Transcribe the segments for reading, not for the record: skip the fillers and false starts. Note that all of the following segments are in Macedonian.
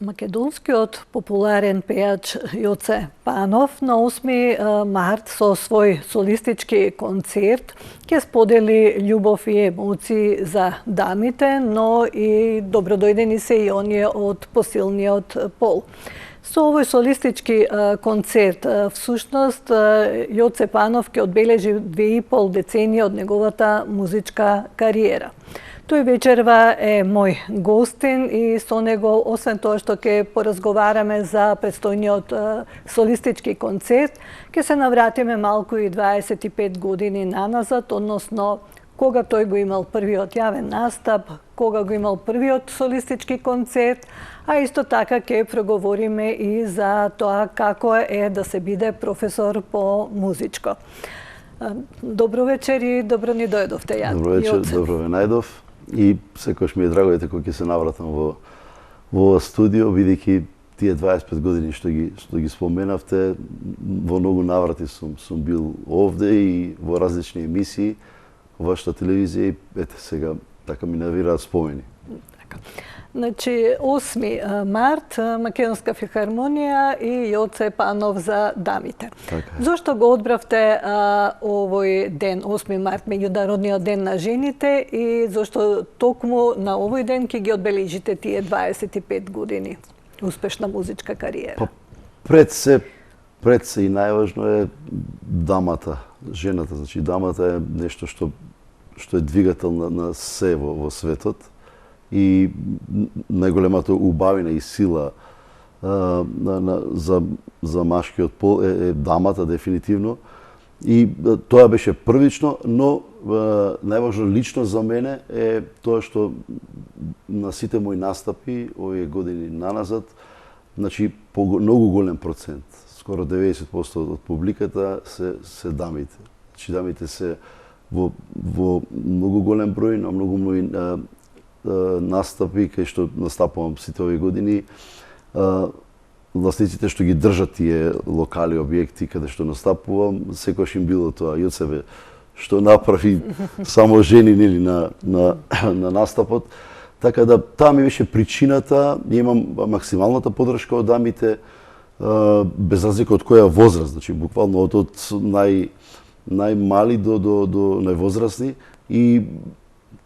Македонскиот популарен пејач Јоце Панов на 8 март со свој солистички концерт ќе сподели љубов и емоции за дамите, но и добродојдени се и оние од посилниот пол. Со овој солистички концерт, всушност, Јоце Панов ќе одбележи 2,5 децении од неговата музичка кариера. Тој вечерва е мој гостин и со него, освен тоа што ќе поразговараме за предстојниот солистички концерт, ќе се навратиме малку и 25 години наназад, односно кога тој го имал првиот јавен настап, кога го имал првиот солистички концерт, а исто така ќе проговориме и за тоа како е да се биде професор по музичко. Добро вечер и добро ни дојдовте, Јан. Добро вечер, добро ве најдов. И секогаш ми е драго ете кога ќе се навратам во ова студио, бидејќи тие 25 години што ги споменавте, во многу наврати сум бил овде и во различни емисии, во вашата телевизија и ете сега така ми навираат спомени. Значи, 8 март, Македонска филхармонија и Јоце Панов за дамите. Така. Зошто го одбравте овој ден, 8 март, меѓународниот ден на жените, и зошто токму на овој ден ќе ги одбележите тие 25 години успешна музичка кариера? Пред се и најважно е дамата, жената. Значи, дамата е нешто што е двигател на се во светот. И најголемата убавина и сила за машкиот пол е дамата, дефинитивно. И тоа беше првично, но најважно лично за мене е тоа што на сите мои настапи овие години наназад, значи многу голем процент, скоро 90% од публиката се дамите. Значи дамите се во многу голем број, на многу настапи кај што настапувам сите овие години. Власниците што ги држат тие локали, објекти каде што настапувам, секогаш им било тоа: Јоцеве, што направи само жени нели на настапот. Така да таа ми беше причината. Имам максималната поддршка од дамите, без разлика од која возраст, значи буквално од најмали до највозрастни, и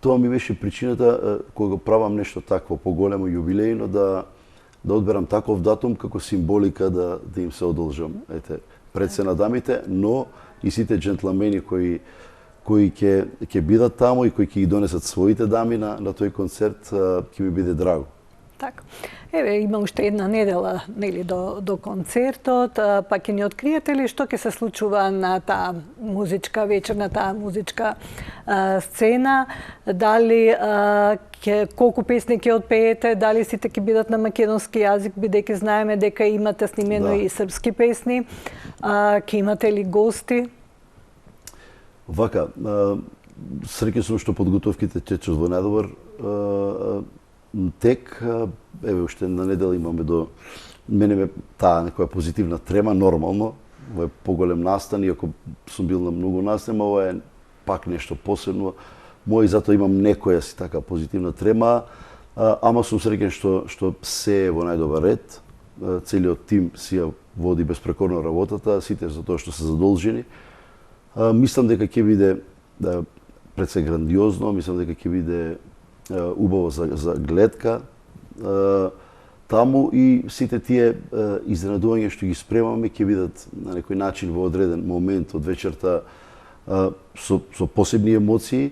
тоа ми беше причината кога го правам нешто такво поголемо јубилејно да одберам таков датум како символика да им се одолжам. Ете, пред се на дамите, но и сите џентлмени кои ќе бидат таму и кои ќе ги донесат своите дами на тој концерт, ќе ми биде драго. Така. Еве, има уште една недела нели до концертот, па ќе ни откриете ли што ќе се случува на таа музичка вечер, на таа музичка сцена? Дали колку песни ќе отпеете, дали сите ќе бидат на македонски јазик, бидејќи знаеме дека имате снимено и српски песни, ќе имате ли гости? Вака, среќен сум што подготовките течат во најдобар тек. Еве, уште на недела имаме до мене таа некоја позитивна трема, нормално. Ова е поголем настан, иако сум бил на многу настани, ова е пак нешто посебно. Мој затоа имам некоја си така позитивна трема, ама сум среќен што се е во најдобар ред. Целиот тим си ја води безпрекорно работата, сите за тоа што се задолжени. Мислам дека ќе биде пред се грандиозно, мислам дека ќе биде убаво за гледка таму, и сите тие изненадувања што ги спремаме ќе бидат на некој начин во одреден момент од вечерта со посебни емоции.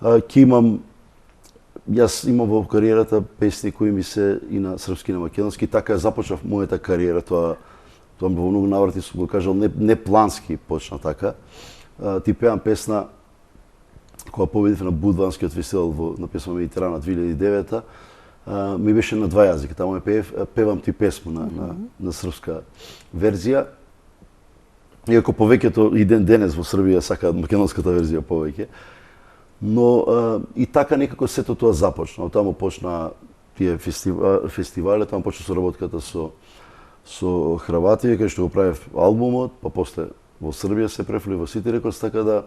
Јас имам во кариерата песни кои ми се и на српски и на македонски. Така започнав мојата кариера, тоа во многу наврати сум го кажал, не плански почна така. Ти пеам песна кога победив на Будванскиот фестивал на песма Медитерана 2009, ми беше на два јазика. Таму певам ти песма на српска верзија. Иако повеќето и денес во Србија сакаат македонската верзија повеќе. Но и така некако сето тоа започна. Таму почна тие фестивали, таму почна соработката со Хрватија, кај што го правев албумот, па после во Србија се префли во сите рекордс, така да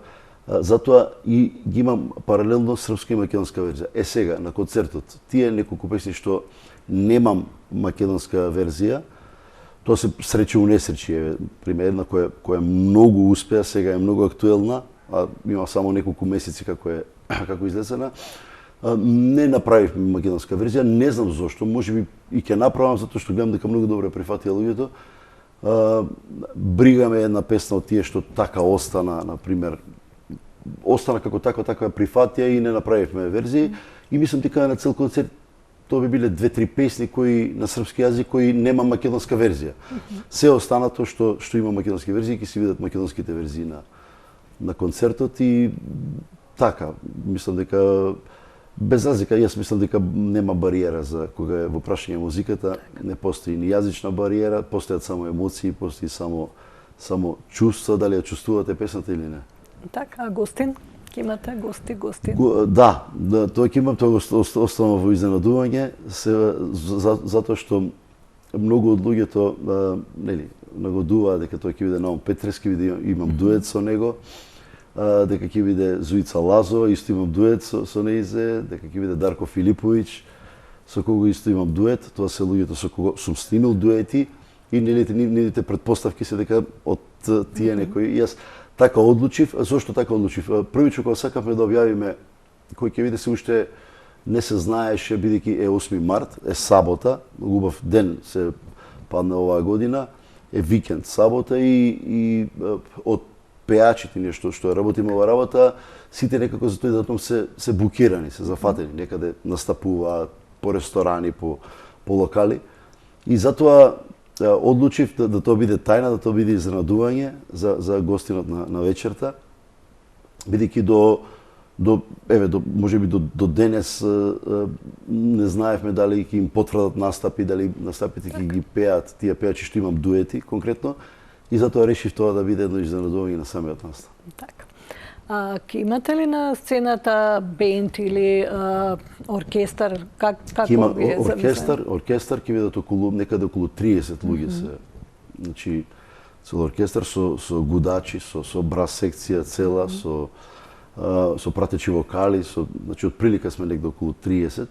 Затоа и ги имам паралелно српска и македонска верзија. Сега на концертот тие неколку песни што немам македонска верзија, тоа се среќа у несреќи, пример една која многу успеа, сега е многу актуелна, а има само неколку месеци како излезена. Не направивме македонска верзија, не знам зошто, можеби и ќе направам затоа што гледам дека многу добро прифатија луѓето. Брига ме една песна од тие што така остана, на пример, остана како така прифатија и не направивме верзии и мислам дека на цел концерт тоа би биле 2-3 песни кои на српски јазик кои нема македонска верзија. Се останато што има македонски верзии ќе се видат македонските верзии на концертот и така, мислам дека без разлика, јас мислам дека нема бариера за кога е во прашање музиката, не постои ни јазична бариера, постојат само емоции, постои само чувство, дали ја чувствувате песната или не. Така, гостин? Ќе имате гости? Да, тоа ќе имам, тоа оставам во изненадување, затоа што многу од луѓето нагодуваат дека тоа ќе биде Наум Петрески, имам дует со него, дека ќе биде Зуица Лазова, исто имам дует со неизе, дека ќе биде Дарко Филиповиќ, со кого исто имам дует, тоа се луѓето со кого сум снимил дуети и нивните претпоставки се дека од тие некои. Јас така одлучив, зошто така одлучив? Првично кога сакавме да објавиме, кој ќе биде се уште не се знаеше, бидејќи е 8 март, е сабота, убав ден се падна оваа година, е викенд сабота и од пеачите нешто што работиме ова работа, сите некако за тој датум се букирани, се зафатени, некаде настапуваат по ресторани, по локали. И затоа одлучив да тоа биде тајна, да тоа биде изненадување за гостинот на вечерта, бидејќи до можеби до денес не знаевме дали ќе им потврдат настапи, дали настапите ќе ги пеат тие пеачи што имам дуети конкретно, и затоа решив тоа да биде едно изненадување на самиот настап. Така. Ќе имате ли на сцената бенд или оркестар? Како ви е замислено? Оркестар ќе бидат некаде околу 30 луѓе се. Значи, цел оркестар со гудачи, со брас секција цела, со пратечи вокали, значи од прилика сме негде околу 30.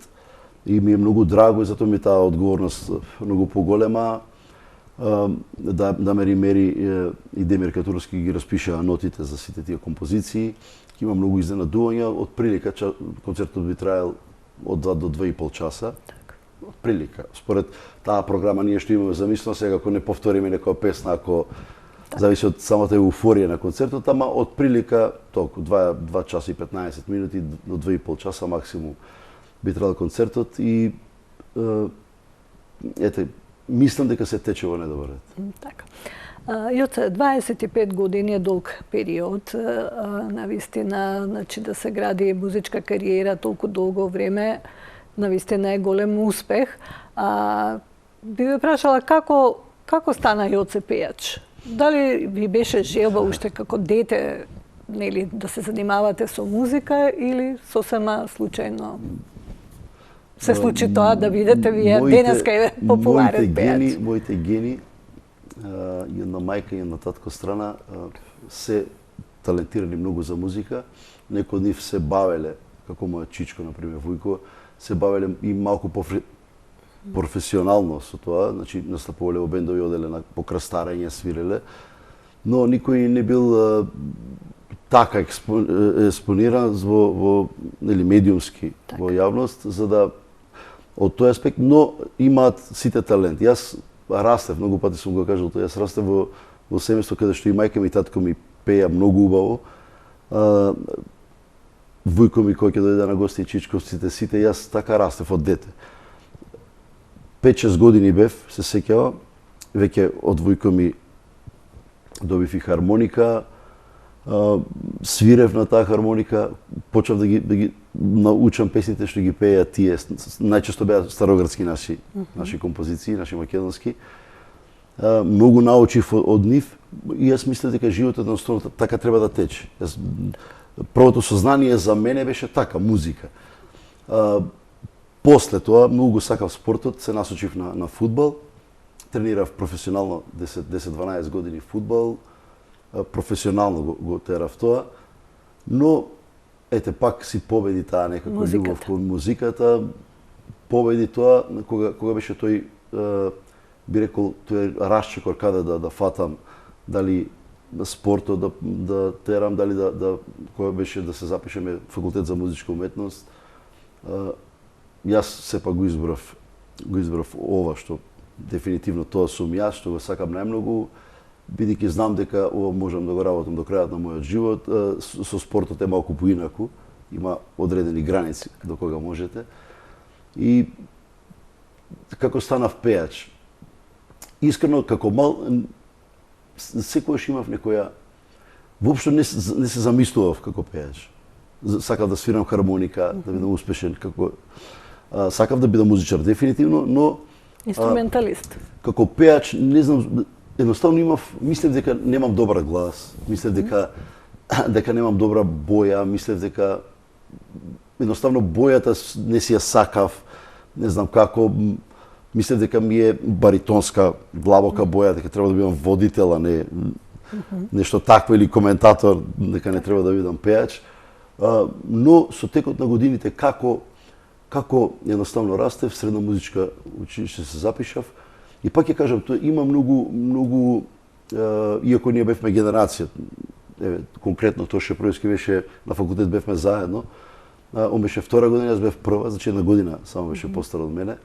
И ми е многу драго и затоа ми таа одговорност многу поголема. Дамир Мери и Демир Катурски ги распишаа нотите за сите тие композиции. Има многу изненадувања, од прилика концертот би траел од 2 до 2,5 часа. Од прилика. Според таа програма ние што имаме замислено, сега ако не повториме некоја песна, ако зависи од самата еуфорија на концертот, ама од прилика толку 2 часа и 15 минути до 2,5 часа максимум би траел концертот и ете, мислам дека се тече во недобар ред. Така. Јоце, 25 години е долг период, навистина, значи да се гради музичка кариера толку долго време, навистина е голем успех. Би ве прашала како стана Јоце пејач? Дали ви беше желба уште како дете, нели, да се занимавате со музика или сосема случајно се случи тоа да бидете вие денеска е популарен пејач? Моите гени, една мајка и една татко страна, се талентирани многу за музика. Некои од нив се бавеле, како мојот чичко, например, Вујко, се бавеле и малку професионално со тоа, значи настапувале во бендови, оделе по крстарење, свиреле, но никој не бил така експониран во медиумски во јавност, за да од тој аспект, но имаат сите талент. Јас растев, многу пати сум го кажал тоа, јас растев во семејство каде што и мајка ми и татко ми пеја многу убаво. Вујко ми кој ќе дојде на гости и чичковците, сите, јас така растев од дете. 5-6 години бев, се сеќавам, веќе од Вујко ми добив и хармоника, свирев на таа хармоника, почнав да ги научам песните што ги пееа тие, најчесто беа староградски наши композиции, наши македонски. Многу научив од нив и јас мислев дека животот едноставно така треба да тече. Првото сознание за мене беше така, музика. После тоа, многу сакав спортот, се насочив на фудбал, тренирав професионално 10-12 години фудбал, професионално го терав тоа Но ете пак си победи таа некако љубов кон музиката, победи тоа кога беше тој би рекол тој расчекор каде да фатам, дали спортот да терам, дали кога беше да се запишеме факултет за музичка уметност. Јас сепак го избрав ова што дефинитивно тоа сум јас, што го сакам најмногу, бидејќи знам дека ова можам да го работам до крајот на мојот живот. Со спортот е малку поинаку, има одредени граници до кога можете. И како станав пејач, искрено како мал секогаш имав некоја, воопшто не се замислував како пејач. Сакав да свирам хармоника, да бидам успешен, сакав да бидам музичар дефинитивно, но инструменталист. Како пејач не знам, едноставно мислев дека немам добар глас, мислев дека немам добра боја, мислев дека едноставно бојата не си ја сакав, не знам како, мислев дека ми е баритонска, длабока боја, дека треба да бидам водител, а не нешто такво или коментатор, дека не треба да бидам пејач. Но со текот на годините како едноставно растев, средна музичка училиште се запишав, и пак ќе кажам, тоа има многу, иако ние бевме генерација, конкретно Шепровски беше на факултет, бевме заедно, он беше втора година, јас бев прва, значи една година само беше постар од мене.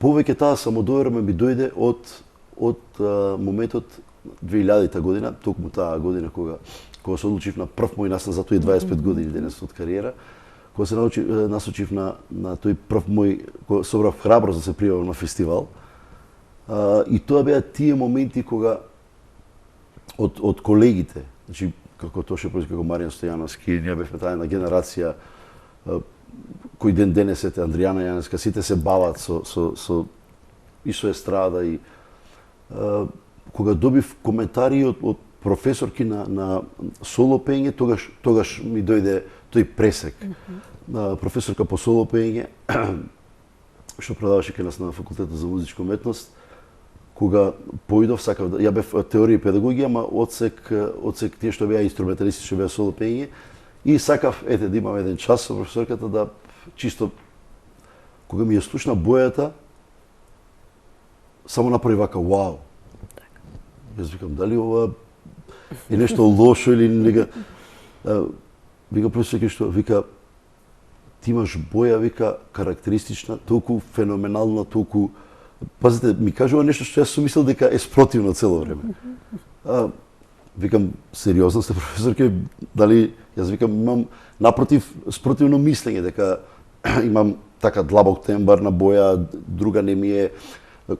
Повеќе таа самодоверба ми дојде од моментот 2000-та година, токму таа година кога се одлучив на прв мој настан, затоа и 25 години денес од кариера, кога се насочив на тој прв мој, кога собрав храброст да се пријавам на фестивал. И тоа беа тие моменти кога од колегите, значи како Шепровски, како Маријан Стојановски, ние бевме таа една генерација кој ден денес ете Андријана Јанеска, сите се бават и со естрада, и кога добив коментари од професорки на соло пење, тогаш ми дојде тој пресек. Професорка по соло пење, што продаваше кај нас на факултетот за музичка уметност, кога поидов, сакав да, ја бев теорија и педагогија, ама одсек тие што беа инструменталисти, што беа соло пење, и сакав да имам еден час со професорката да чисто кога ми ја слушна бојата, само направи вака вау. Јас викам, дали ова е нешто лошо или нега. Вика професорка што вика, ти имаш боја, вика, карактеристична, толку феноменална, толку. Пазите, ми кажува нешто што јас сум мислел дека е спротивно цело време. Викам, сериозно сте професорке, дали јас викам имам напротив спротивно мислење дека имам така длабок тембар на боја, друга не ми е,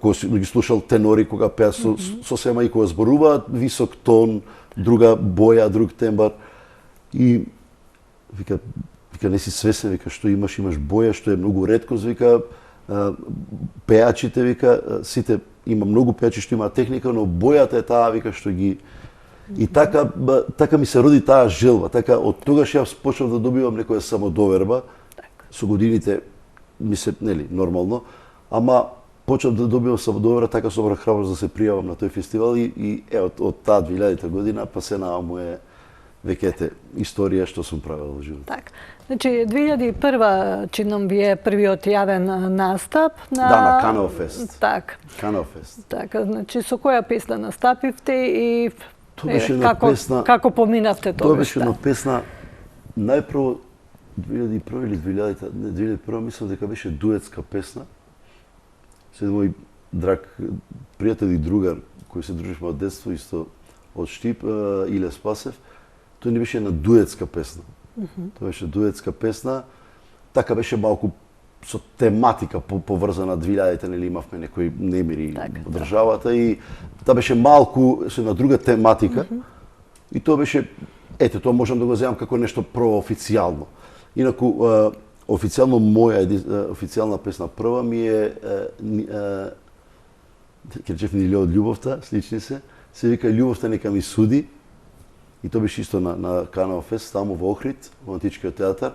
кога ги слушал тенори кога пеат сосема и кога зборуваат висок тон, друга боја, друг тембар. И вика не си свесен, вика што имаш боја, што е многу реткост, вика пеачите, вика сите, има многу пеачи што имаат техника, но бојата е таа, вика, што ги. И така ми се роди таа желба, така од тогаш јас почнав да добивам некоја самодоверба. Со годините ми се, нормално, ама почнав да добивам самодоверба, така собрах храброст да се пријавам на тој фестивал и од таа 2000-та година па се на моје веќе историја што сум правил во животот. Так. Значи 2001 чином ви е првиот јавен настап на на Канал Фест. Так. Канал Фест. Така, значи со која песна настапивте и како поминавте тоа? Тоа беше една песна најпрво 2001 или 2000-та, 2001 мислам дека беше дуетска песна. Се мој драг пријател и другар кој се дружевме од детство, исто од Штип, Иле Спасев, тој не беше една дуетска песна. Тоа беше дуетска песна, така беше малку со тематика поврзана 2000-те, нели имавме некои немири во државата и тоа беше малку со една друга тематика. И тоа беше, тоа можам да го земам како нешто проофицијално. Инаку официјално моја официјална песна прва ми е ќе речев Ниле од љубовта, слични се вика Љубовта нека ми суди. И тоа беше исто на Канал Фест, таму во Охрид, во Античкиот театар.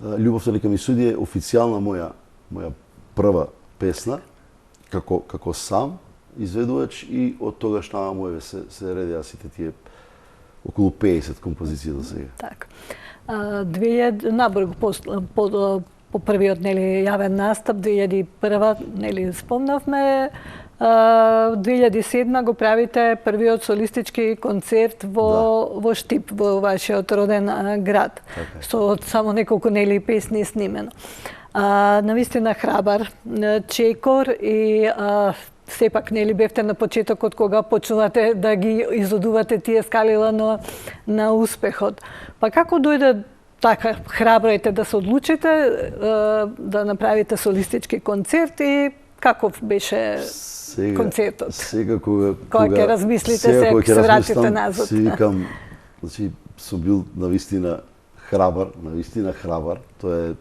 Љубовта нека ми суди е официјална моја прва песна, како сам изведувач, и од тогаш намаму се редеа сите тие околу 50 композиции до сега. Така. Набрзо по првиот јавен настап 2001 спомнавме, 2007 го правите првиот солистички концерт во Штип, во вашиот роден град, со само неколку песни снимено. Навистина храбар чекор и сепак бевте на почетокот кога почнувате да ги изодувате тие скалила на успехот. Па како дојде така храбрите да се одлучите да направите солистички концерт и каков беше концертот? Сега кога ќе размислите, сега ќе се вратите назад. Си викам, значи сум бил навистина храбар. Тоа е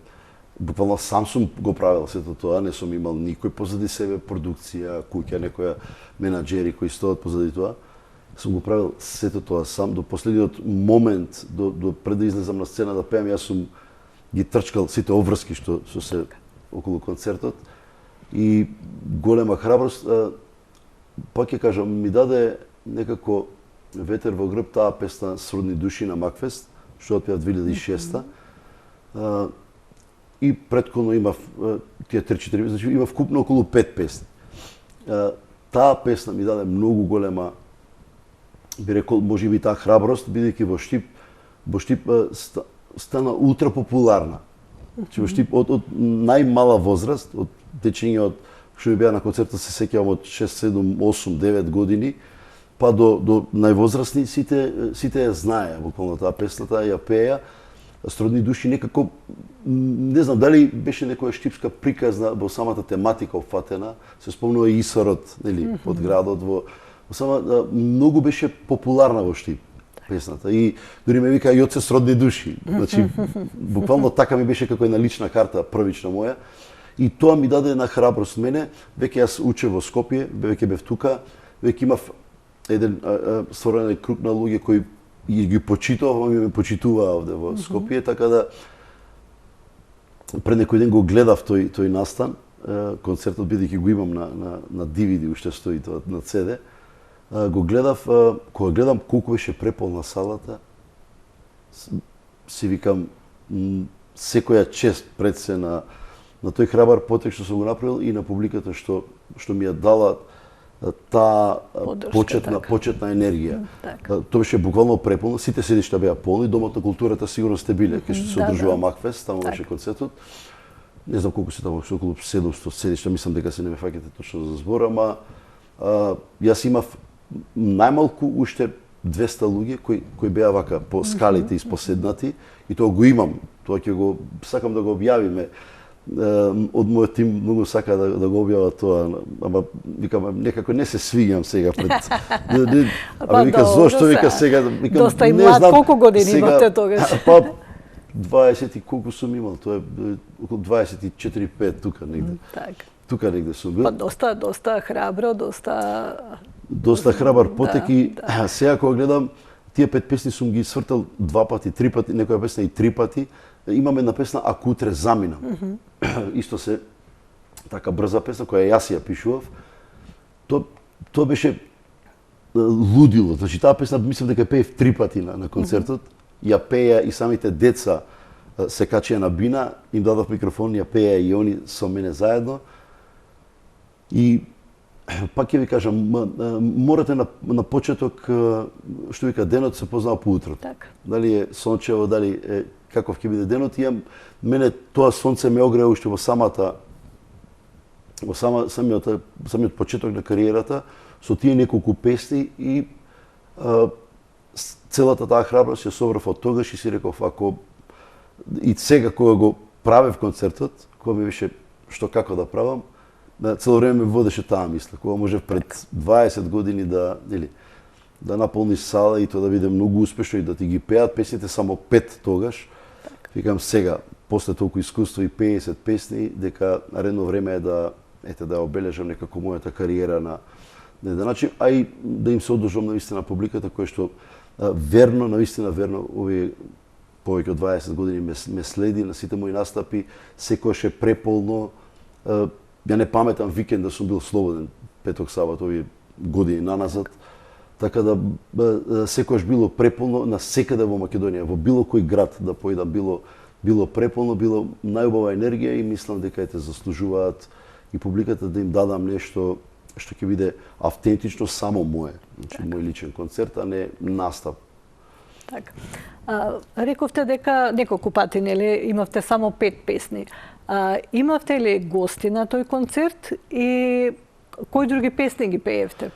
буквално сам сум го правил сето тоа, не сум имал никој позади себе, продукција, куќа, некоја менаџери кои стоат позади тоа. Сум го правил сето тоа сам до последниот момент, до пред да излезам на сцена да пеам, јас сум ги трчкал сите обврски што се околу концертот и голема храброст. Пак ќе кажам, ми даде некако ветер во грб таа песна Сродни души на Макфест, што отпеав 2006. И претходно имав тие 3-4, значи имав вкупно околу 5 песни. Таа песна ми даде многу голема, би рекол, можеби таа храброст, бидејќи во Штип стана ултра популарна. Значи во Штип од најмала возраст, од дечиња што ми беа на концертот, се сеќавам од 6, 7, 8, 9 години, па до највозрастни сите ја знаеа буквално таа песната, ја пееа. Сродни души некако, не знам дали беше некоја штипска приказна во самата тематика опфатена, се спомнува и Исарот, од градот во сама многу беше популарна во Штип песната и дури ме вика Јоце Сродни души. Значи буквално така ми беше како една лична карта првична моја и тоа ми даде една храброст мене. Веќе јас учев во Скопје, веќе бев тука, веќе имав еден створен круг на луѓе кои и ги почитував, ме почитуваа овде во Скопје, така да пред некој ден го гледав тој настан, концертот бидејќи го имам на DVD, уште стои тоа на CD. Го гледав, кога гледам колку беше преполна салата, си викам секоја чест пред се на тој храбар потек што сум го направил и на публиката што ми ја дала таа почетна енергија. Тоа беше буквално преполно, сите седишта беа полни, Домот на културата сигурно сте биле, кај што се одржува Макфест, таму беше концертот. Не знам колку се таму, околу 700 седишта, мислам дека се не ме фаќате точно за збор, ама јас имав најмалку уште 200 луѓе кои беа вака по скалите испоседнати и тоа го имам, тоа ќе го сакам да го објавиме. Од мојот тим многу сака да го објава тоа, ама викам некако не се свиѓам сега пред. Ама вика зошто вика сега, викам доста и млад, колку години имате тогаш? Па 20 и колку сум имал, тоа е околу 24-5 тука негде. Така. Тука негде сум бил. Па доста храбро, доста храбар потек и сега кога гледам тие 5 песни сум ги свртал 2 пати, 3 пати, некоја песна и 3 пати. Имам една песна Ако утре заминам. Исто се така брза песна која јас ја пишував. Тоа беше лудило. Значи таа песна мислам дека пеев 3 пати на концертот. Ја пеја и самите деца се качија на бина, им дадов микрофон, ја пеја и они со мене заедно. И пак ќе ви кажам, морате на почеток, што вика, денот се познава по утрот. Дали е сончево, дали е каков ќе биде денот, и мене тоа сонце ме огрее уште во самиот почеток на кариерата, со тие неколку песни и целата таа храброст ја собрав од тогаш и си реков, ако и сега кога го правев концертот, кога ми беше што како да правам, цело време ме водеше таа мисла, кога можев пред 20 години да наполниш сала и тоа да биде многу успешно и да ти ги пеат песните само 5 тогаш. Викам сега, после толку искуство и 50 песни, дека наредно време е да обележам некако мојата кариера на еден начин, а и да им се одржам навистина публиката која што навистина верно, овие повеќе од 20 години ме следи на сите мои настапи, секојаш е преполно. Ја не паметам викенд да сум бил слободен, петок, сабат, овие години наназад. Така да секогаш било преполно на секаде во Македонија, во било кој град да појдам, било преполно, било најубава енергија и мислам дека те заслужуваат и публиката да им дадам нешто што ќе биде автентично само мое, значи мој личен концерт, а не настап. Така. Рековте дека неколку пати нели имавте само 5 песни. Имавте ли гости на тој концерт и кои други песни ги пеевте?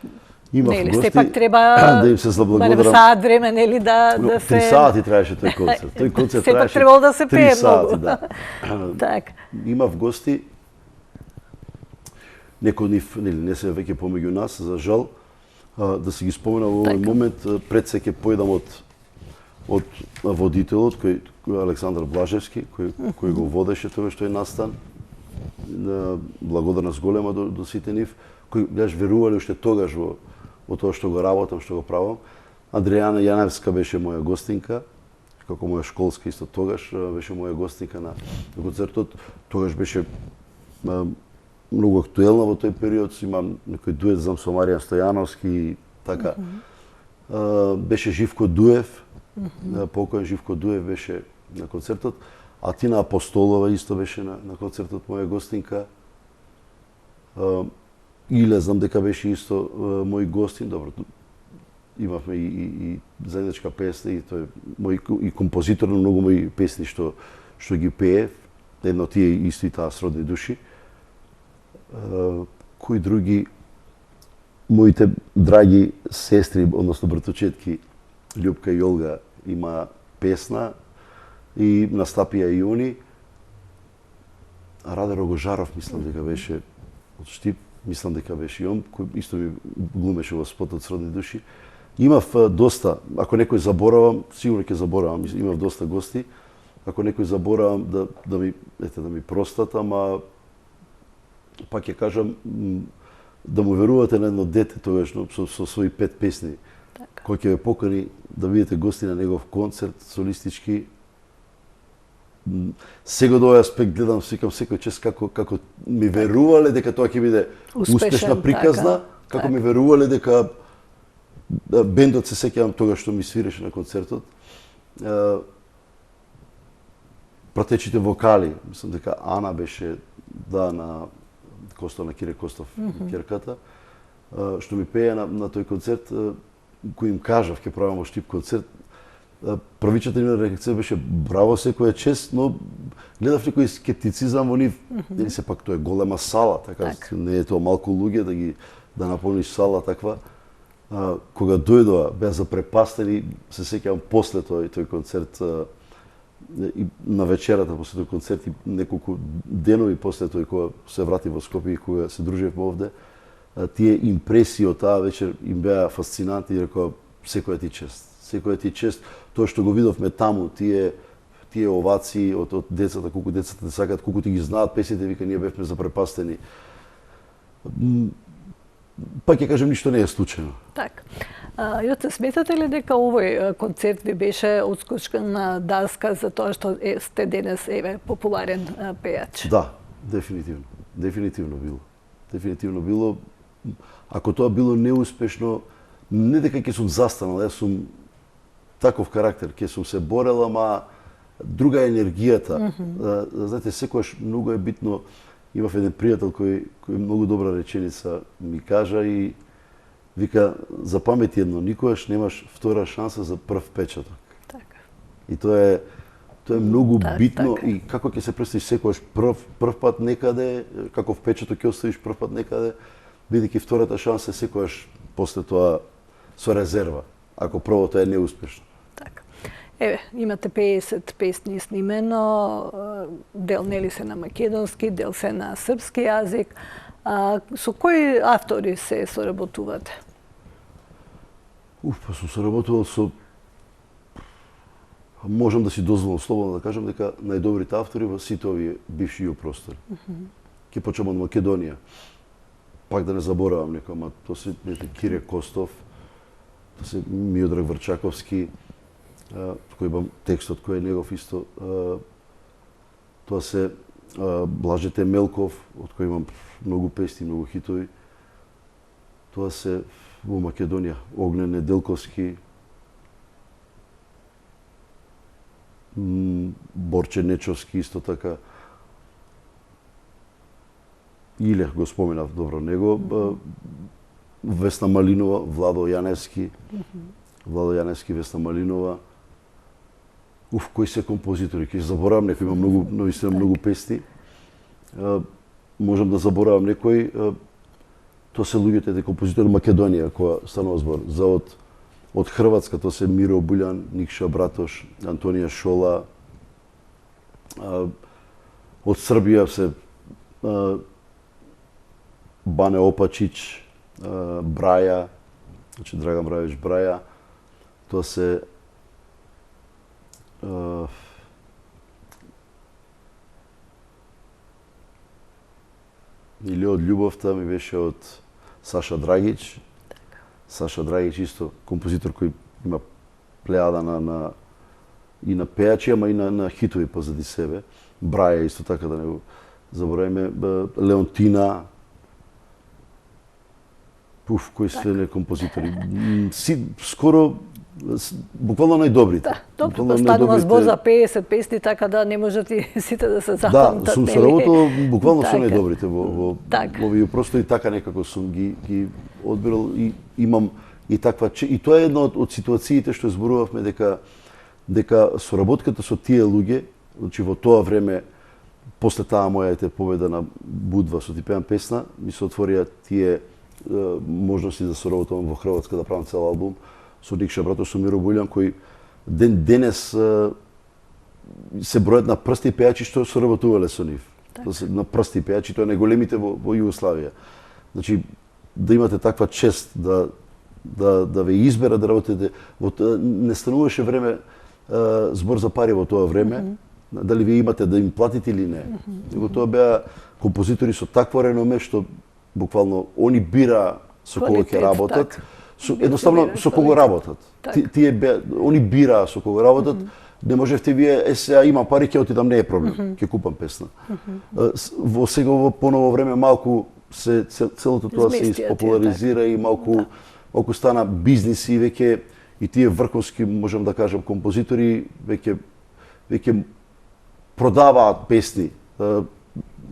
Имав нели, гости, сепак треба да им се заблагодарам. Барем саат време нели да се 3 сати траеше тој концерт. Тој концерт сепак траеше требало да се пее 3 сати, многу. да. Так. Имав гости. Некои од нив нели не се веќе помеѓу нас, за жал. Да се ги спомена во овој момент, пред се ќе појдам од водителот кој Александар Блажевски, кој го водеше тоа што е настан. Благодарност голема до сите нив, кои баш верувале уште тогаш во тоа што го работам, што го правам. Адријана Јаневска беше моја гостинка, како моја школска исто тогаш беше моја гостинка на концертот. Тогаш беше многу актуелна во тој период, имам некој дует знам со Маријан Стојановски и така. Беше Живко Дуев, покојен Живко Дуев беше на концертот, а Тина Апостолова исто беше на концертот моја гостинка. Иле знам дека беше исто мој гостин, добро. Имавме и заедничка песна и тој мој и композитор на многу мои песни што ги пее, едно од тие исти таа сродни души. Кои други моите драги сестри, односно братучетки Љупка и Олга има песна и настапија и они. Раде Рогожаров мислам дека беше од Штип, мислам дека беше и он, кој исто ми глумеше во спотот сродни души. Имав доста, ако некој заборавам, сигурно ќе заборавам, имав доста гости. Ако некој заборавам да ми простат, ама пак ќе кажам да му верувате на едно дете тогаш со своји 5 песни. Така. Кој ќе ве покани да бидете гости на негов концерт солистички. Сега до овој аспект гледам, викам секој час како ми верувале дека тоа ќе биде успешна приказна, како ми верувале дека бендот, се сеќавам тогаш што ми свиреше на концертот. Пратечите вокали, мислам дека Ана беше на Костов, на Кире Костов, керката, што ми пее на тој концерт, кој им кажав ќе правам во Штип концерт. Првичната им реакција беше браво, секоја чест, но гледав некој скептицизам во нив. Нели сепак тоа е голема сала, така не е тоа малку луѓе да наполниш сала таква. Кога дојдоа, беа запрепастени, се сеќавам после тој концерт и на вечерата после тој концерт и неколку денови после тој кога се врати во Скопје и кога се дружевме овде, тие импресии од таа вечер им беа фасцинантни и рекоа секоја ти чест. Секоја ти чест. Тоа што го видовме таму, тие овации од децата, колку децата сакаат, колку ти ги знаат песните, вика ние бевме запрепастени. Пак ќе кажем, ништо не е случајно. Така. Јоце, сметате ли дека овој концерт ви беше отскочна даска за тоа што сте денес популарен пејач? Да, дефинитивно. Дефинитивно било. Дефинитивно било. Ако тоа било неуспешно, не дека ќе сум застанал, јас сум таков карактер, ќе сум се борел, ама друга е енергијата. Знаете, секогаш многу е битно. Имав еден пријател кој многу добра реченица ми кажа и вика, запамети едно, никогаш немаш втора шанса за прв печаток. Така. И тоа е многу битно така. И како ќе се представиш секогаш прв пат некаде, каков печаток ќе оставиш прв пат некаде, бидејќи втората шанса е секогаш после тоа со резерва, ако првото е неуспешно. Така. Имате 50 песни снимено, дел нели се на македонски, дел се на српски јазик. Со кои автори се соработувате? Па сум соработувал со... Можам да си дозволам слободно да кажам дека најдобрите автори во сите овие бивши простори. Ќе почнам од Македонија. Пак да не заборавам некој, ама тоа се Кире Костов, тоа се Миодраг Врчаковски, кој имам текстот кој е негов исто. Тоа се Блаже Темелков, од кој имам многу песни, многу хитови. Тоа се во Македонија, Огнен Неделковски, Борче Нечовски исто така. Илех го споменав добро него, Весна Малинова, Владо Јаневски, Весна Малинова. Кои се композитори, ќе заборавам некој, има многу, наистина многу песни. Можам да заборавам некој, тоа се луѓето композитори Македонија, која станува збор. За од Хрватска тоа се Миро Буљан, Никша Братош, Антонија Шола. Од Србија се Бане Опачич, Браја, значи Драган Брајович Браја. Тоа се или од љубовта ми беше од Саша Драгич. Саша Драгич исто композитор кој има плејада и на пејачи, ама и на хитови позади себе. Браја исто така, да не го забораваме. Леонтина. Кои се не композитори. Скоро буквално најдобрите. Добро, станува збор за 50 песни, така да не можат и сите да се запамтат. Да, сум се работил буквално со најдобрите во овие простори, така некако сум ги одбирал и имам и таква и тоа е една од ситуациите што зборувавме дека соработката со тие луѓе, значи во тоа време после таа моја победа на Будва со Ти пеам песна, ми се отворија тие можности да соработувам во Хрватска, да правам цел албум со Никша Братош, со Миро Буљан, кој денес се бројат на прсти пејачи што соработувале со нив. На прсти пејачи, тоа е најголемите во Југославија. Значи, да имате таква чест да ве изберат да работите, не стануваше време збор за пари во тоа време, дали вие имате да им платите или не. Него тоа беа композитори со такво реноме што буквално они бира со кого ќе работат. Едноставно со кого работат. Они бира со кого работат. Не можевте вие, сега имам пари, ќе отидам, не е проблем, ќе купам песна. Во сега поново време малку целото тоа се испопуларизира и малку стана бизнис и веќе и тие врховски, можам да кажам, композитори веќе продаваат песни.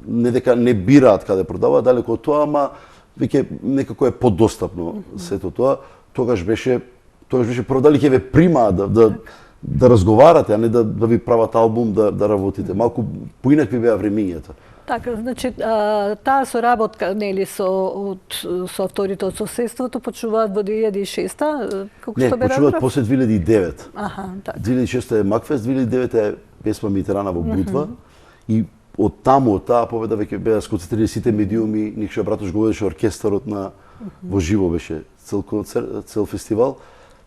Не дека не бираат каде продаваат, далеко од тоа, ама веќе некако е подостапно сето тоа. Тогаш беше прво дали ќе ве примаат да разговарате, а не да ви прават албум, да работите. Малку поинакви беа времињата. Така, значи, таа соработка, нели, со авторите од соседството почнуваат во 2006-та, колку што бе разбрав? Не, почнуваат после 2009. Аха, така. 2006-та е Макфест, 2009-та е песма Митерана во Будва и од таму, од таа победа веќе беа сконцентрирани сите медиуми, Никша Братош го водеше оркестарот во живо беше цел концерт, цел фестивал.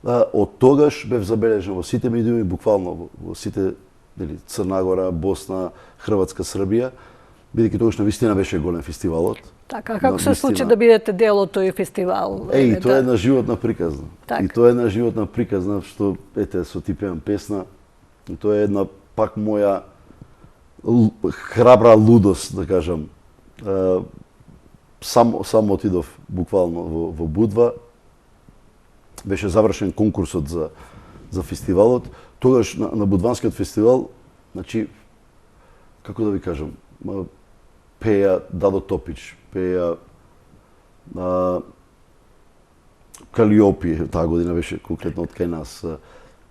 Од тогаш бев забележен во сите медиуми, буквално во сите, нели, Црна Гора, Босна, Хрватска, Србија, бидејќи тогаш навистина беше голем фестивалот. Така, како се случи да бидете дел од тој фестивал? Тоа е една животна приказна. И тоа е една животна приказна што со Ти пеам песна. И тоа е една пак моја храбра лудост, да кажам. Сам отидов буквално во Будва. Беше завршен конкурсот за фестивалот. Тогаш на Будванскиот фестивал, значи, како да ви кажам, пеја Дадо Топич, пеја Калиопи, таа година беше конкретно од кај нас,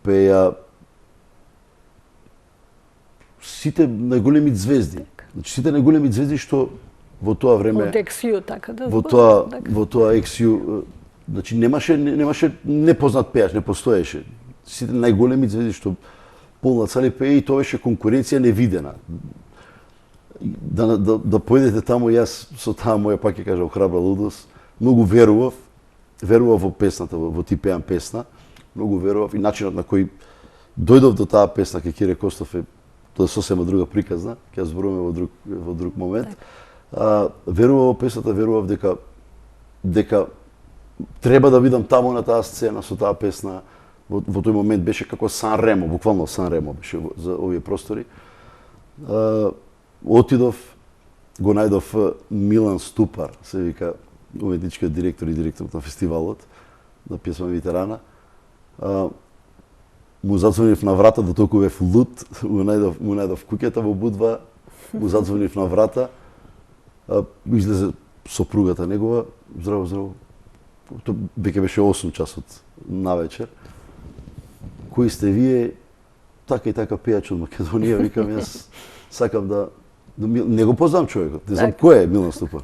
пеја сите најголеми звезди. Значи, сите најголеми звезди што во тоа време... Од XU, така да во тоа XU, значи немаше непознат пејач, не постоеше. Сите најголеми звезди што полна цели пеја и тоа беше конкуренција невидена. Да појдете таму, јас со таа моја, пак ќе кажам, храбра лудост, многу верував во песната, во Ти пеам песна, многу верував и начинот на кој дојдов до таа песна кај Кире Костов е тоа сосема друга приказна, ќе ја зборуваме во друг момент. Верував во песната, верував дека треба да бидам таму на таа сцена со таа песна. Во тој момент беше како Сан Ремо, буквално Сан Ремо беше за овие простори. Отидов, го најдов Милан Ступар, се вика уметничкиот директор и директорот на фестивалот на песма Ветерана. Му зазвонив на врата, до толку бев лут, му најдов куќата во Будва, му зазвонив на врата, излезе сопругата негова, здраво, здраво. Веќе беше 8 часот навечер. Кои сте вие? Така и така пејач од Македонија, викам, јас сакам да не го познам човекот, не знам кој е Милан Ступар.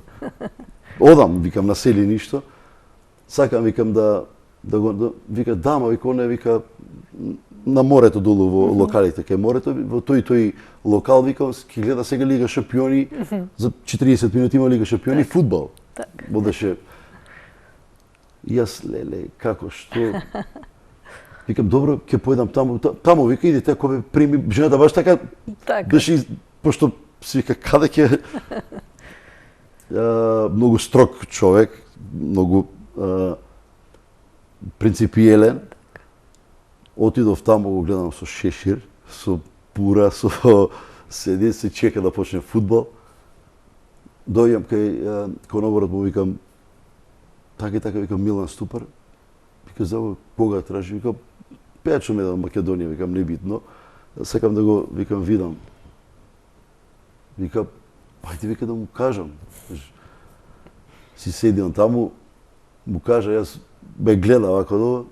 Одам, викам, на сели ништо. Сакам, викам, вика, дама, вика, он е, вика, на морето долу во локалите кај морето, во тој локал, викам, ќе гледа сега Лига шампиони, за 40 минути има Лига шампиони, фудбал. Водеше. И јас, леле, како, што? Викам, добро, ќе појдам таму. Таму, вика, идете, ако ме прими, жената баш така, беше, пошто си вика, каде ќе... Многу строг човек, многу принципиелен. Отидов таму, го гледам со шешир, со пура, со седи, се чека да почне фудбал. Дојам кај коноборот му, викам, така и така, викам, Милан Ступар. Вика, за кога тражи? Викам, пејачом еден Македонија, викам, небитно. Сакам да го, викам, видам. Вика, ајде, вика, да му кажам. Си седи он таму, му кажа, јас бе гледа вако долу,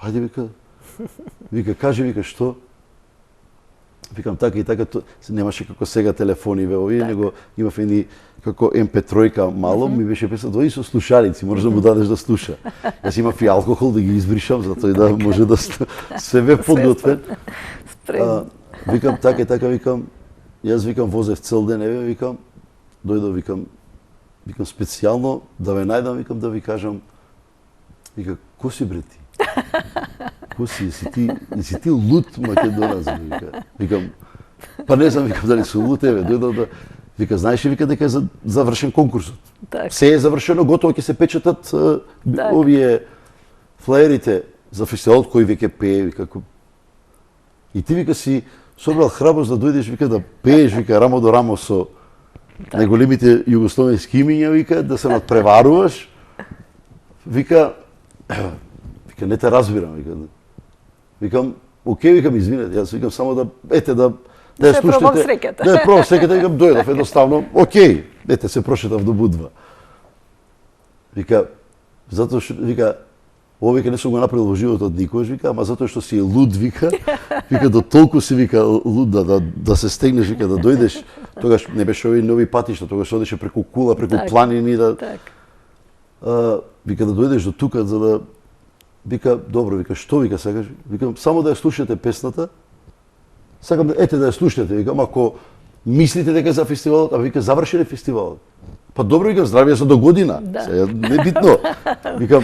ајде, вика, кажи, вика, што? Викам, така и така, немаше како сега телефони ве овие, него имав едни како MP3 мало, ми беше песна, дојди со слушалици, можеш да му дадеш да слуша. Јас имав и алкохол да ги избришам, затоа и да може да се бе подготвен. Викам, така и така, викам, јас викам, возев цел ден, еве, викам, дојдов, викам специјално да ве најдам, викам, да ви кажам, вика, ко си бре ти? Ко си, си ти лут македонец, вика. Викам, па не знам, викам, дали су лут, еве, дојдов да... Вика, знаеш ли, вика, дека е завршен конкурсот. Се е завршено, готово ќе се печатат овие флаерите за фестивалот кој веќе пее, вика. И ти, вика, си собрал храброст да дојдеш, вика, да пееш, вика, рамо до рамо со најголемите југословенски имиња, вика, да се надпреваруваш. Вика, не те разбирам, вика. Викам, окей, викам, извинете, јас викам само да, ете, да ја слушате. Да ја пробам среќата, викам, дојдов, едноставно, окей, ете, се прошетав до Будва. Вика, затоа што, вика, ово, вика, не сум го направил во животот никош, вика, ама затоа што си е луд, вика, до толку си, вика, луд, да се стегнеш, вика, да дојдеш, тогаш не беше овие нови патишта, тогаш одеше преку Кула, преку планини, вика, да дојдеш до тука, за да, вика, добро, вика, што, вика, сакаш? Викам, само да ја слушате песната, сакам, ете, да ја слушате, викам, ако мислите дека за фестивалот, а вика, завршиле фестивалот. Па добро, викам, здравје за до година. Сега, не битно. Викам,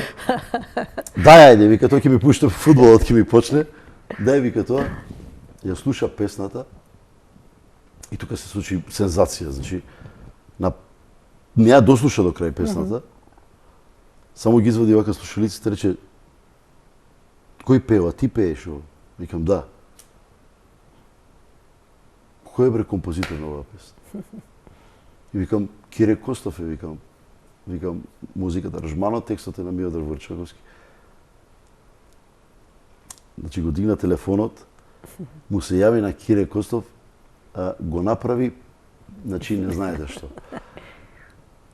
ајде, вика, тој ќе ми пушта фудбалот, ќе ми почне. Дај, вика, тоа. Ја слуша песната и тука се случи сензација. Значи, не ја дослуша до крај песната. Само ги извади вака слушалиците, рече, кој пева, ти пееш ово? Викам, да. Кој е бре композитор на оваа песна? И викам, Кире Костов е, викам, музиката, аранжманот, текстот е на Миодор Ворчаковски. Значи го дигна телефонот, му се јави на Кире Костов, го направи, значи не знаете што.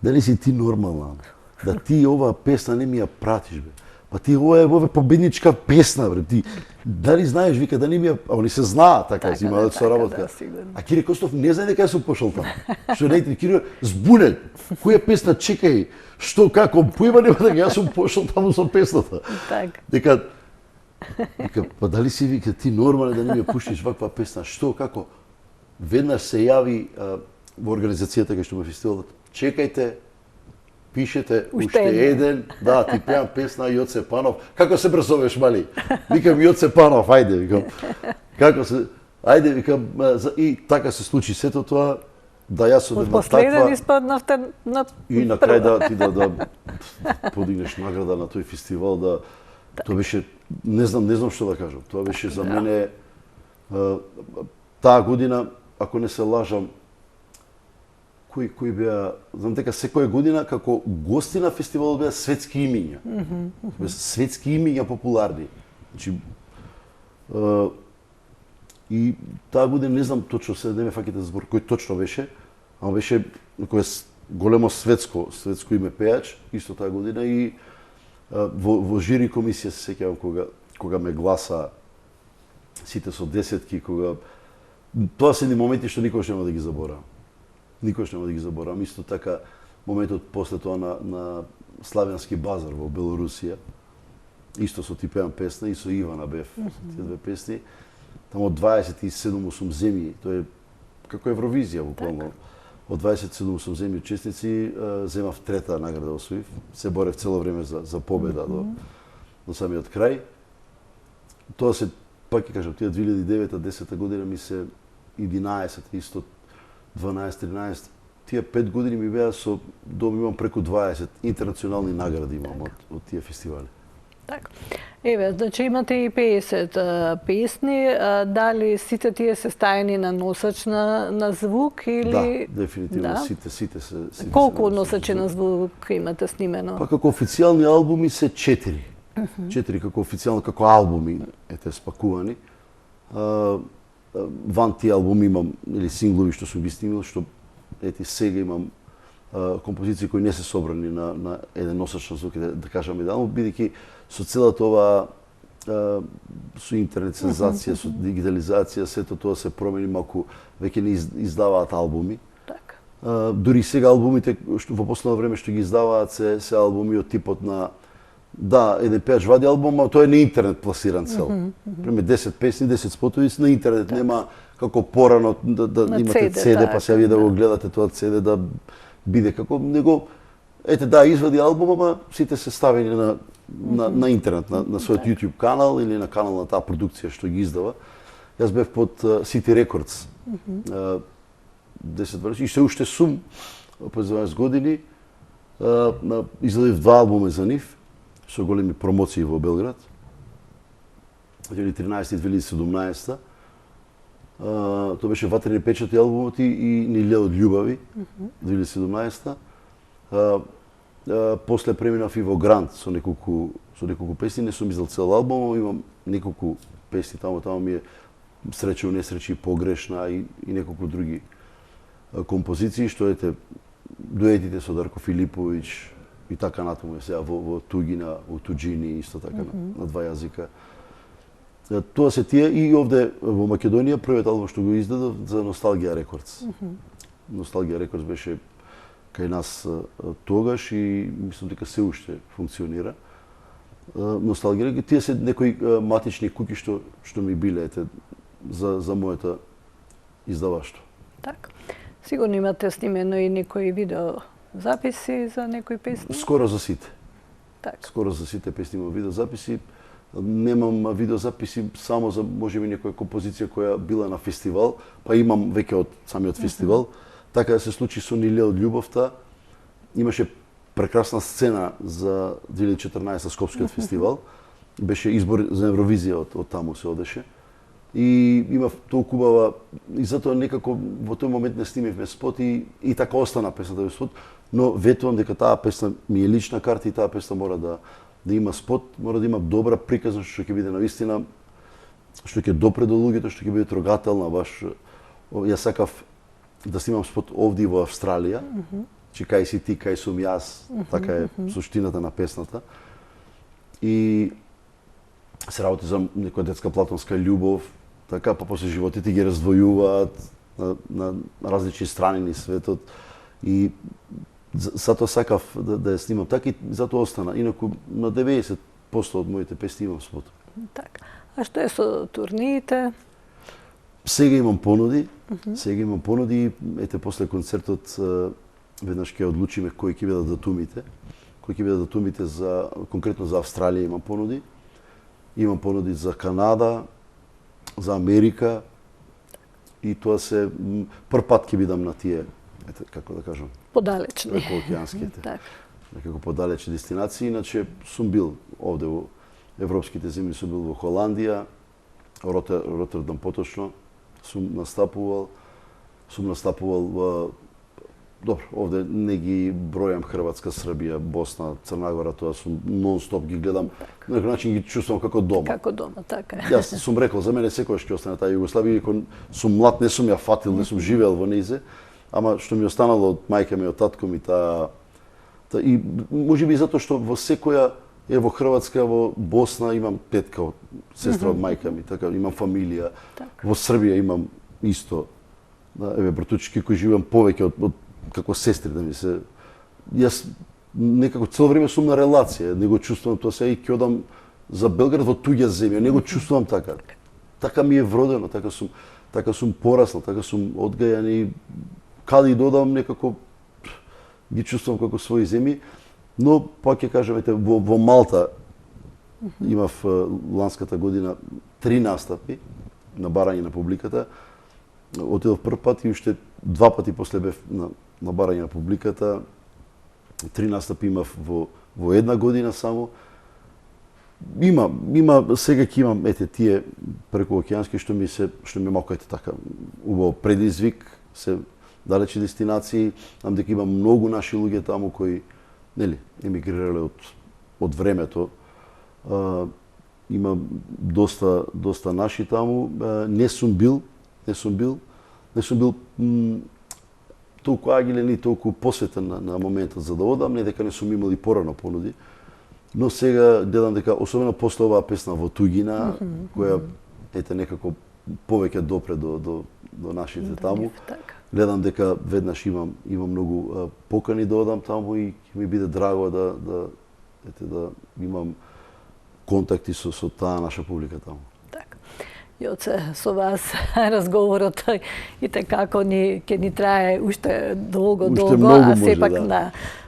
Дали си ти нормална? Да ти оваа песна не ми ја пратиш, бе. Па ти ова е победничка песна, бре. Ти дали знаеш, вика, да не ми ја... А они се знаат, така, си имаат со работка. А Кире Костов не знае дека сум пошол таму. Што не ти, Кире, збунет. Која песна, чекај, што, како, поима нема дека јас сум пошол таму со песната. Дека, па дали си, вика, ти нормален да не ми ја пуштиш ваква песна, што, како? Веднаш се јави во организацијата кај што ме фестивалот. Чекајте, пишете уште еден, да, ти пеам песна Јоце Панов. Како се брзовеш, мали? Викам Јоце Панов, ајде, викам. Како се, ајде, викам, и така се случи сето тоа, да јас одам на таква... Последен испаднавте на... И на крај да ти да подигнеш награда на тој фестивал, да... Тоа беше, не знам што да кажам. Тоа беше за мене, таа година, ако не се лажам, кои беа, знам дека секоја година како гости на фестивалот беа светски имиња. Светски имиња популарни. Значи, и таа година не знам точно, се не ме фаќате збор кој точно беше, ама беше некој големо светско име пеач исто таа година и во жири комисија се сеќавам кога ме гласа сите со десетки, кога тоа се едни моменти што никогаш нема да ги заборавам. Никогаш нема да ги заборавам. Исто така моментот после тоа на Славјански базар во Белорусија. Исто со Ти пеам песна и со Ивана бев тие две песни. Тамо од 27 земји, тоа е како Евровизија буквално. Од 27 земји учесници земав трета награда освоив. Се борев цело време за победа до самиот крај. Тоа се, пак ќе кажам, тие 2009-10 година ми се 11, исто 12-13, тие 5 години ми беа со имам преку 20 интернационални награди имам од тие фестивали. Така. Еве, значи имате и 50 песни, дали сите тие се стаени на носач на звук или Да, дефинитивно сите се. Колку носачи на звук имате снимено? Па како официјални албуми се 4. 4 како официјално како албуми спакувани. Ван тие албуми имам или синглови што сум ги снимал, што сега имам композиции кои не се собрани на еден носач на звук, да кажам идеално, бидејќи со целата ова со интернетизација, со дигитализација, сето тоа се промени малку, веќе не издаваат албуми. Така. Дури сега албумите во последно време што ги издаваат се албуми од типот на еден пеач вади албум, а тоа е на интернет пласиран цел. Пример 10 песни, 10 спотови на интернет, нема како порано да имате CD, па се да го гледате тоа CD да биде како него извади албум, ама сите се ставени на интернет, на својот YouTube канал или на канал на таа продукција што ги издава. Јас бев под City Records 10 години и се уште сум по 12 години изградив 2 албуми за нив со големи промоции во Белград. 2013 и 2017. Тоа беше Ватрени печати албумот и Ниле од љубави 2017. После преминав и во Грант со неколку песни, не сум издал цел албум, имам неколку песни таму ми е Среќа у несреќи, Погрешна и неколку други композиции што дуетите со Дарко Филиповиќ и така натаму е сега во Тугина, у Туџини исто така на 2 јазика. Тоа се тие и овде во Македонија првиот албум што го издадов за Носталгија Рекордс. Носталгија Рекордс беше кај нас тогаш и мислам дека се уште функционира. Носталгија, тие се некои матични куќи што ми биле за моето издаваштво. Така. Сигурно имате снимено и некои видео записи за некои песни? Скоро за сите. Така. Скоро за сите песни имам видеозаписи. Немам видеозаписи само за можеби некоја композиција која била на фестивал, па имам веќе од самиот фестивал. Така да се случи со Ниле од љубовта. Имаше прекрасна сцена за 2014 Скопскиот фестивал. Беше избор за Евровизија од таму се одеше. И имав толку убава и затоа некако во тој момент не снимивме спот и така остана песната во спот, но ветувам дека таа песна ми е лична карта и таа песна мора да има спот, мора да има добра приказност што ќе биде навистина, што ќе допре до луѓето, што ќе биде трогателна, баш јас сакав да снимам спот овде во Австралија, че кај си ти, кај сум јас, така е суштината на песната. И се работи за некоја детска платонска љубов, така, па после животите ги раздвојуваат на различни страни на светот и затоа сакав да ја снимам така и затоа остана. Инаку на 90% од моите песни имам спот. Така. А што е со турниите? Сега имам понуди. Сега имам понуди. После концертот веднаш ќе одлучиме кои ќе бидат датумите. Кои ќе бидат датумите за конкретно за Австралија имам понуди. Имам понуди за Канада, за Америка и тоа се прв пат ќе бидам на тие, како да кажам, подалечни. Океанските. Некако подалечни дестинации, иначе сум бил овде во европските земји, сум бил во Холандија, Ротердам поточно, сум настапувал во добро, овде не ги бројам Хрватска, Србија, Босна, Црна Гора, тоа сум нон-стоп ги гледам, на некој начин ги чувствувам како дома. Како дома, така е. Јас сум рекол, за мене секогаш ќе остане таа Југославија, иако сум млад, не сум ја фатил, не сум живеел во нејзе, ама што ми останало од мајка ми, од татко ми, и можеби затоа што во секоја во Хрватска, во Босна имам тетка од сестра од мајка ми, така имам фамилија. Во Србија имам исто, братучки кои живеам повеќе од како сестри да ми се. Јас некако цело време сум на релација, не го чувствувам тоа сега и ќе одам за Белград во туѓа земја, не го чувствувам така. Така ми е вродено, така сум пораснал, така сум одгајан и каде и додам некако ги чувствувам како своји земји. Но, пак ќе кажам, во Малта имав ланската година 3 настапи на барање на публиката. Отидов прв пат и уште 2 пати после бев на барање на публиката. 3 настапи имав во една година само. Има сега ќе имам тие прекуокеански што ми малку така убаво предизвик, се далечи дестинации, знам дека има многу наши луѓе таму кои емигрирале од времето. Има доста наши таму. Не сум бил толку агилен и толку посветен на моментот за да одам, не дека не сум имал и порано понуди. Но сега гледам дека, особено после оваа песна Во туѓина, која некако повеќе допре до нашите таму, гледам дека веднаш имам многу покани да одам таму и ќе ми биде драго да имам контакти со таа наша публика таму. Така. Јоце, со вас разговорот и како ќе ни трае уште долго, а сепак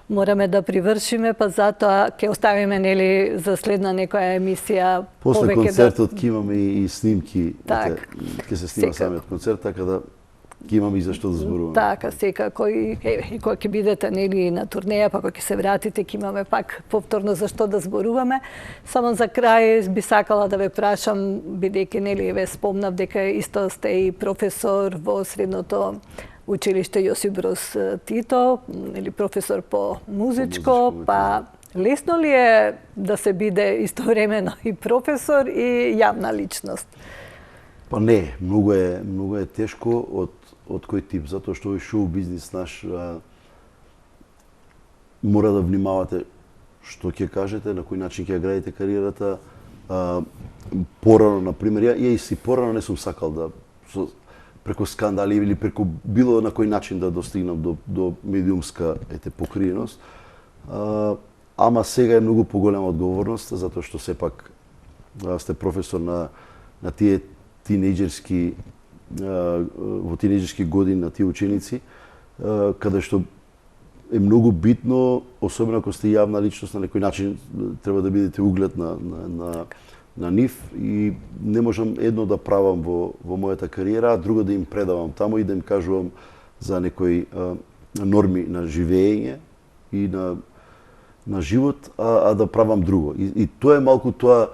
мораме да привршиме, па затоа ќе оставиме за следна некоја емисија. После концертот ќе имаме и снимки, ќе се снима самиот концерт, така да ќе имаме и зашто да зборуваме. Така, секако и кога ќе бидете на турнеја, па кога ќе се вратите, ќе имаме пак повторно зашто да зборуваме. Само за крај би сакала да ве прашам, бидејќи ве спомнав дека исто сте и професор во средното училиште Јосип Брос Тито, професор по музичко, па лесно ли е да се биде истовремено и професор и јавна личност? Па не, многу е тешко од кој тип, затоа што овој шоу бизнис наш мора да внимавате што ќе кажете, на кој начин ќе градите кариерата. Порано, например, ја и си порано не сум сакал да преку скандали или преку било на кој начин да достигнам до медиумска покриеност. Ама сега е многу поголема одговорност, затоа што сепак сте професор на тие тинејџерски во тинејџерски години на тие ученици, каде што е многу битно, особено ако сте јавна личност, на некој начин треба да бидете углед на нив и не можам едно да правам во мојата кариера, а друго да им предавам таму и да им кажувам за некои норми на живење и на живот, а да правам друго. И тоа е малку тоа,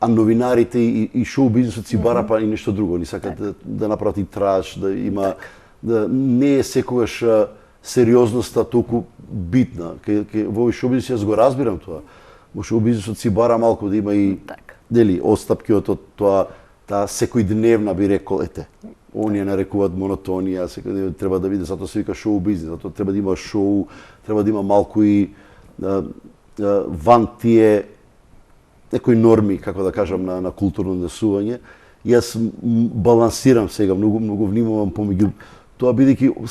а новинарите и шоу бизнисот си бара па и нешто друго, ни сакат да направат и траш, да има не е секогаш сериозноста толку битна. Во овој шоу бизнис јас го разбирам тоа. Во шоу бизнисот си бара малку да има и отстапки од тоа, таа секојдневна би рекол, оние нарекуваат монотонија, секој треба да биде, затоа се вика шоу бизнис, затоа треба да има шоу, треба да има малку и ван тие некои норми, како да кажам, на културно однесување. Јас балансирам сега, многу внимавам помеѓу тоа, бидејќи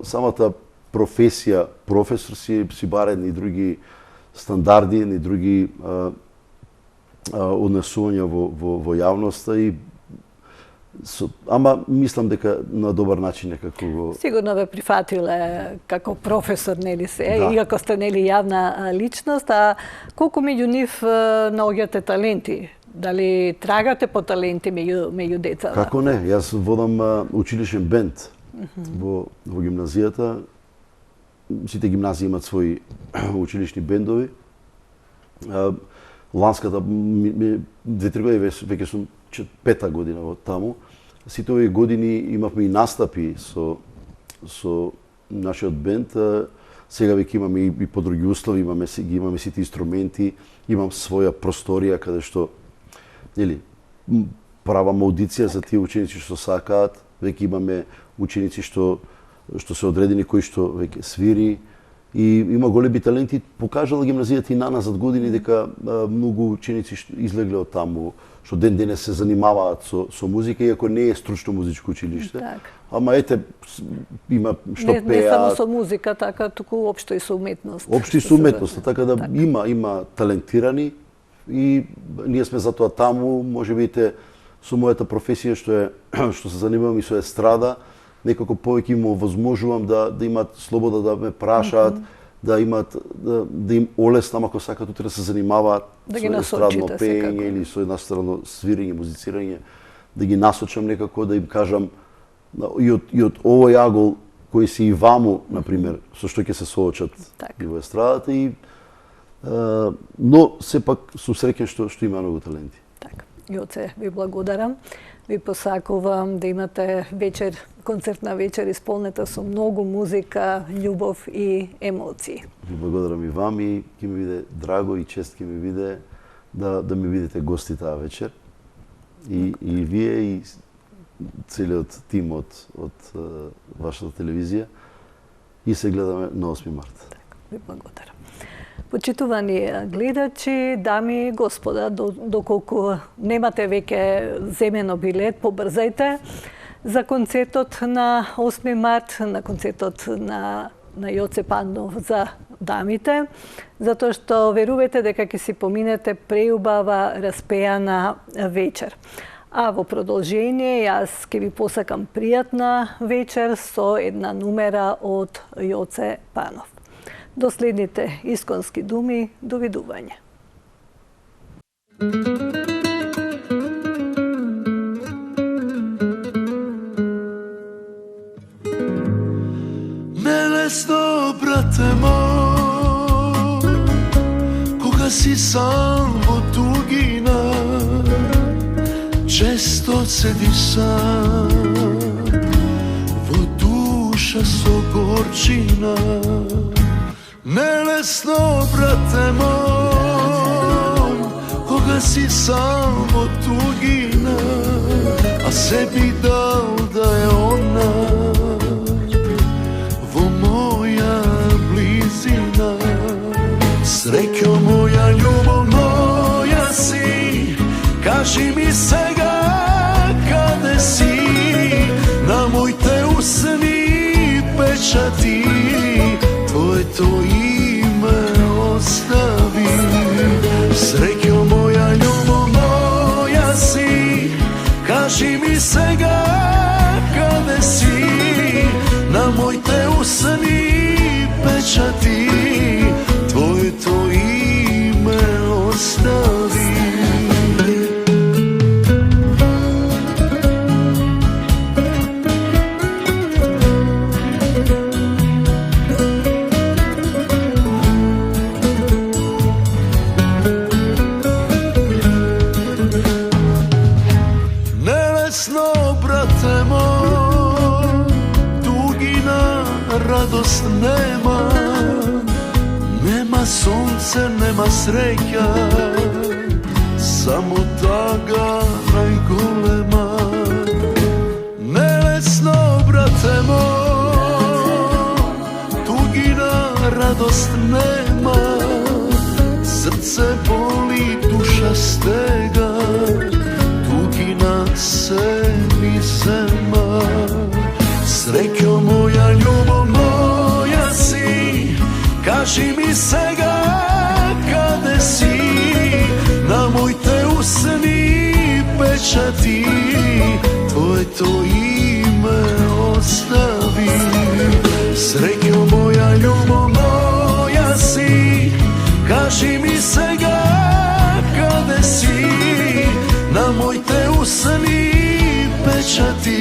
самата професија професор си бара едни други стандарди, едни други однесувања во јавноста ама мислам дека на добар начин некако го... Сигурно ве прифатиле како професор, иако сте јавна личност, а колку меѓу нив наоѓате таленти? Дали трагате по таленти меѓу децата? Како не, јас водам училишен бенд во гимназијата. Сите гимназии имаат своји училишни бендови. Ланската 2-3 години, веќе сум 5-та година во таму. Сите овие години имавме и настапи со нашиот бенд, сега веќе имаме и по други услови, имаме сите инструменти, имам своја просторија каде што правам аудиција за тие ученици што сакаат, веќе имаме ученици што се одредени кои што веќе свири и има големи таленти. Покажала гимназијата и на назад години дека многу ученици што излегле од таму, што ден денес се занимаваат со музика, иако не е стручно музичко училиште. Ама ете, има што пеат. Не само со музика, така, туку општо и со уметност. Општо и со уметност, така да има талентирани и ние сме затоа таму, можеби со мојата професија што се занимавам и со естрада, некако повеќе им овозможувам да имаат слобода да ме прашаат, да им олеснам ако сакаат утре да се занимаваат со естрадно пеење или со еднострано свирење, музицирање, да ги насочам некако, да им кажам и од овој агол кој се и ваму, например, со што ќе се соочат и во естрадата но сепак сум среќен што има многу таленти. Така. Јоце, ви благодарам. Ви посакувам да имате концертна вечер исполнета со многу музика, љубов и емоции. Ви благодарам и вам и ќе ми биде драго и чест ќе ми биде да ми бидете гости таа вечер. И вие и целиот тим од вашата телевизија и се гледаме на 8 март. Така, ви благодарам. Почитувани гледачи, дами и господа, доколку немате веќе земено билет, побрзајте за концертот на 8 март, на концертот на Јоце Панов за дамите, затоа што верувате дека ќе си поминете преубава распеана вечер. А во продолжение, јас ќе ви посакам пријатна вечер со една numera од Јоце Панов. До следните исконски думи, довидување. Нелесно, брате мој, кога си сам во тугина, често седиш сам, во душа со горчина. Нелесно, брате мој, кога си сам во тугина, а се би дал да е она во моја близина. Среќо моја, љубов моја си, кажи ми сега каде си, на моите усни печати твоето име остави. Среќо моја, љубов моја си, кажи ми сега каде си, на моите усни печати твоето име остави. Радост нема сонце, нема среќа, само тага најголема. Нелесно, брате мој, тугина, радост нема, срце боли, душа стега, тугина се ми зема. Среќо моја, љубов моја си, кажи ми сега каде си, на моите усни печати твоето име остави. Среќо моја, љубов моја си, кажи ми сега каде си, на моите усни печати